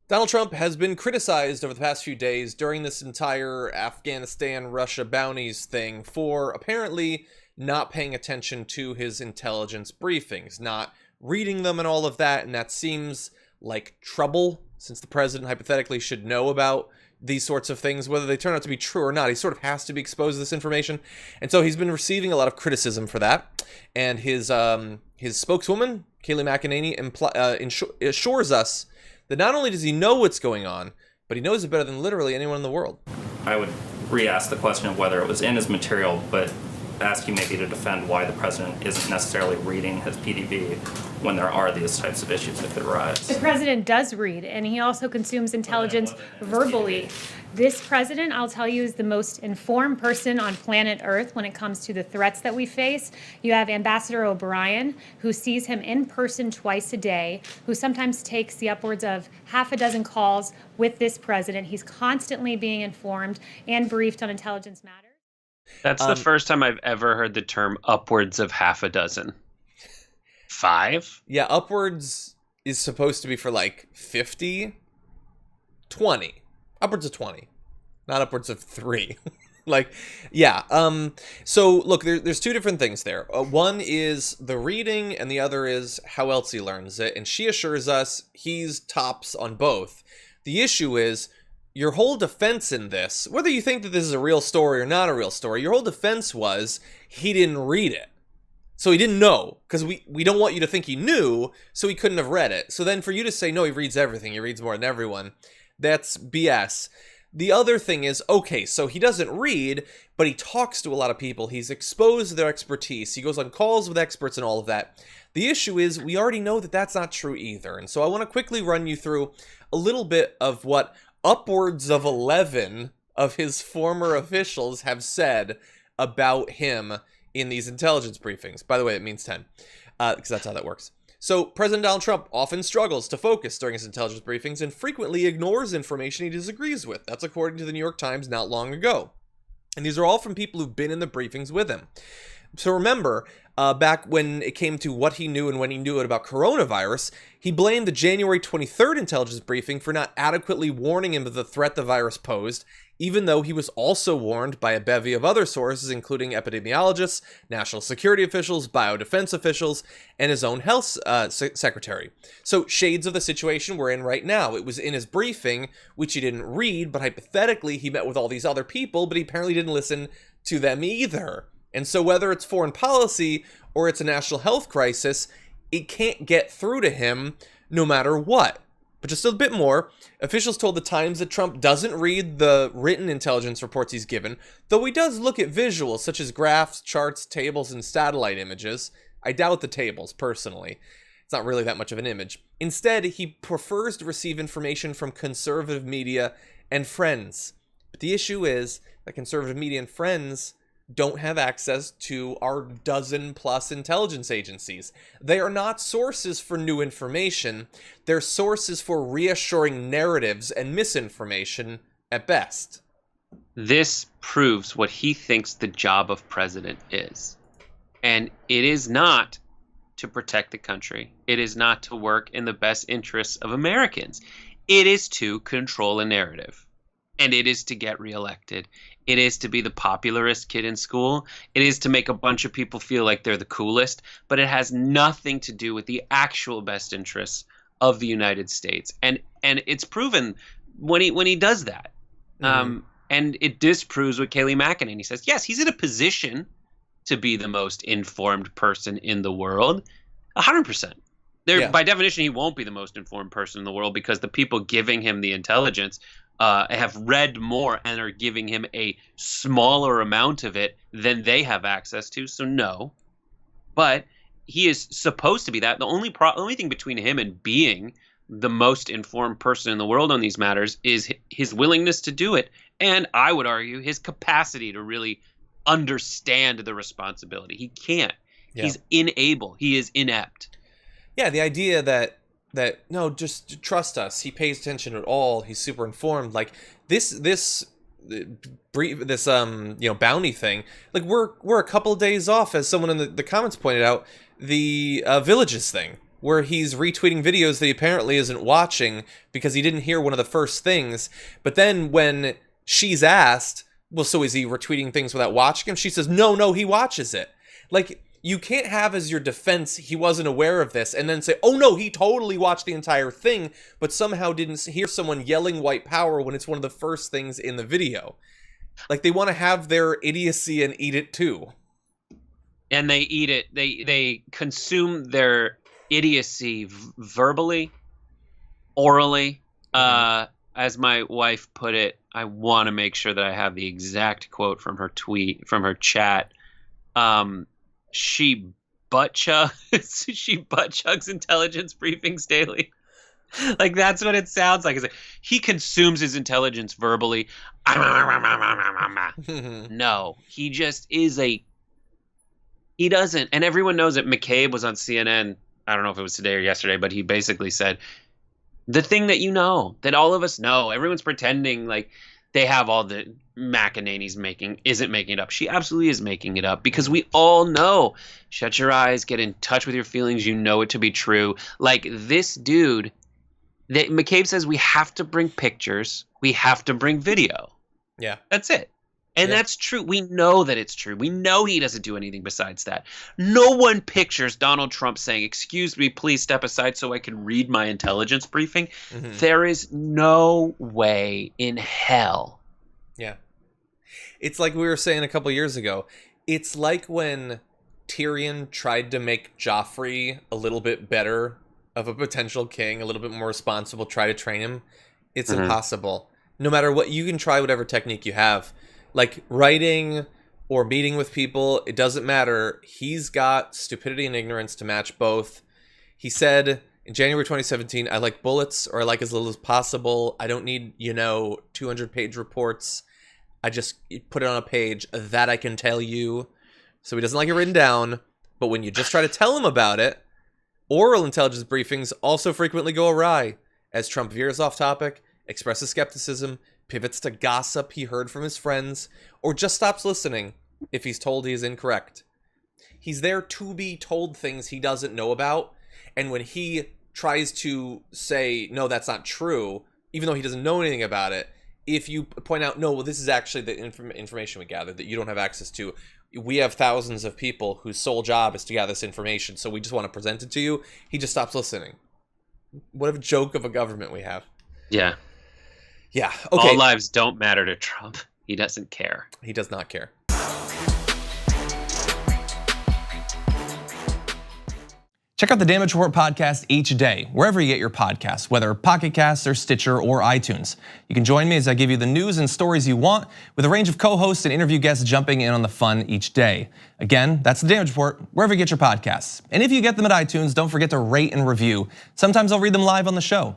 Donald Trump has been criticized over the past few days during this entire Afghanistan-Russia bounties thing for apparently not paying attention to his intelligence briefings, not reading them and all of that, and that seems like trouble, since the president hypothetically should know about these sorts of things, whether they turn out to be true or not. He sort of has to be exposed to this information, and so he's been receiving a lot of criticism for that. And his spokeswoman, Kayleigh McEnany, assures us that not only does he know what's going on, but he knows it better than literally anyone in the world. I would re-ask the question of whether it was in his material, but ask you maybe to defend why the president isn't necessarily reading his PDB when there are these types of issues that could arise. The president does read, and he also consumes intelligence verbally. This president, I'll tell you, is the most informed person on planet Earth when it comes to the threats that we face. You have Ambassador O'Brien, who sees him in person twice a day, who sometimes takes the upwards of half a dozen calls with this president. He's constantly being informed and briefed on intelligence matters. That's the first time I've ever heard the term upwards of half a dozen. 5? Yeah, upwards is supposed to be for like 50, 20. Upwards of 20, not upwards of 3. So look, there's two different things there. One is the reading, and the other is how else he learns it. And she assures us he's tops on both. The issue is your whole defense in this, whether you think that this is a real story or not a real story, your whole defense was he didn't read it. So he didn't know, because we don't want you to think he knew, so he couldn't have read it. So then for you to say, no, he reads everything, he reads more than everyone, that's BS. The other thing is, okay, so he doesn't read, but he talks to a lot of people. He's exposed to their expertise. He goes on calls with experts and all of that. The issue is we already know that that's not true either. And so I want to quickly run you through a little bit of what upwards of 11 of his former officials have said about him in these intelligence briefings. By the way, it means 10, because that's how that works. So President Donald Trump often struggles to focus during his intelligence briefings and frequently ignores information he disagrees with. That's according to the New York Times not long ago. And these are all from people who've been in the briefings with him. So remember, back when it came to what he knew and when he knew it about coronavirus, he blamed the January 23rd intelligence briefing for not adequately warning him of the threat the virus posed, even though he was also warned by a bevy of other sources, including epidemiologists, national security officials, biodefense officials, and his own health secretary. So shades of the situation we're in right now. It was in his briefing, which he didn't read, but hypothetically he met with all these other people, but he apparently didn't listen to them either. And so whether it's foreign policy or it's a national health crisis, it can't get through to him no matter what. But just a bit more, officials told the Times that Trump doesn't read the written intelligence reports he's given, though he does look at visuals such as graphs, charts, tables, and satellite images. I doubt the tables, personally. It's not really that much of an image. Instead, he prefers to receive information from conservative media and friends. But the issue is that conservative media and friends don't have access to our dozen-plus intelligence agencies. They are not sources for new information. They're sources for reassuring narratives and misinformation at best. This proves what he thinks the job of president is. And it is not to protect the country. It is not to work in the best interests of Americans. It is to control a narrative. And it is to get reelected. It is to be the popularist kid in school. It is to make a bunch of people feel like they're the coolest. But it has nothing to do with the actual best interests of the United States. And it's proven when he does that. Mm-hmm. And it disproves what Kayleigh McEnany says. Yes, he's in a position to be the most informed person in the world. 100%. By definition, he won't be the most informed person in the world because the people giving him the intelligence have read more and are giving him a smaller amount of it than they have access to. So no, but he is supposed to be that. The only thing between him and being the most informed person in the world on these matters is his willingness to do it. And I would argue his capacity to really understand the responsibility. He can't. Yeah. He's unable. He is inept. Yeah, the idea that no, just trust us. He pays attention at all. He's super informed. Like this bounty thing. Like we're a couple of days off, as someone in the comments pointed out. The villages thing. where he's retweeting videos that he apparently isn't watching because he didn't hear one of the first things. But then when she's asked, well, so is he retweeting things without watching them? She says, no, he watches it. Like, you can't have as your defense, he wasn't aware of this, and then say, oh no, he totally watched the entire thing, but somehow didn't hear someone yelling white power when it's one of the first things in the video. Like, they want to have their idiocy and eat it too. And they eat it. They consume their idiocy verbally, orally. As my wife put it, I want to make sure that I have the exact quote from her tweet, from her chat. She butt chugs intelligence briefings daily. Like, that's what it sounds like. It's like he consumes his intelligence verbally. No, he just is he doesn't. And everyone knows that. McCabe was on CNN. I don't know if it was today or yesterday, but he basically said the thing that that all of us know, everyone's pretending like they have all the McEnany's isn't making it up. She absolutely is making it up, because we all know. Shut your eyes, get in touch with your feelings. You know it to be true. Like, this dude, that McCabe says we have to bring pictures. We have to bring video. Yeah. That's it. And that's true. We know that it's true. We know he doesn't do anything besides that. No one pictures Donald Trump saying, excuse me, please step aside so I can read my intelligence briefing. Mm-hmm. There is no way in hell. Yeah. It's like we were saying a couple years ago. It's like when Tyrion tried to make Joffrey a little bit better of a potential king, a little bit more responsible, try to train him. It's impossible. No matter what, you can try whatever technique you have. Like writing or meeting with people, it doesn't matter. He's got stupidity and ignorance to match both. He said in January 2017, I like bullets, or I like as little as possible. I don't need, 200-page reports. I just put it on a page that I can tell you. So he doesn't like it written down. But when you just try to tell him about it, oral intelligence briefings also frequently go awry, as Trump veers off topic, expresses skepticism, pivots to gossip he heard from his friends, or just stops listening if he's told he is incorrect. He's there to be told things he doesn't know about, and when he tries to say, no, that's not true, even though he doesn't know anything about it, if you point out, no, well, this is actually the information we gathered that you don't have access to. We have thousands of people whose sole job is to gather this information, so we just want to present it to you. He just stops listening. What a joke of a government we have. Yeah. Yeah, okay. All lives don't matter to Trump. He doesn't care. He does not care. Check out the Damage Report podcast each day, wherever you get your podcasts, whether Pocket Casts or Stitcher or iTunes. You can join me as I give you the news and stories you want, with a range of co-hosts and interview guests jumping in on the fun each day. Again, that's the Damage Report, wherever you get your podcasts. And if you get them at iTunes, don't forget to rate and review. Sometimes I'll read them live on the show.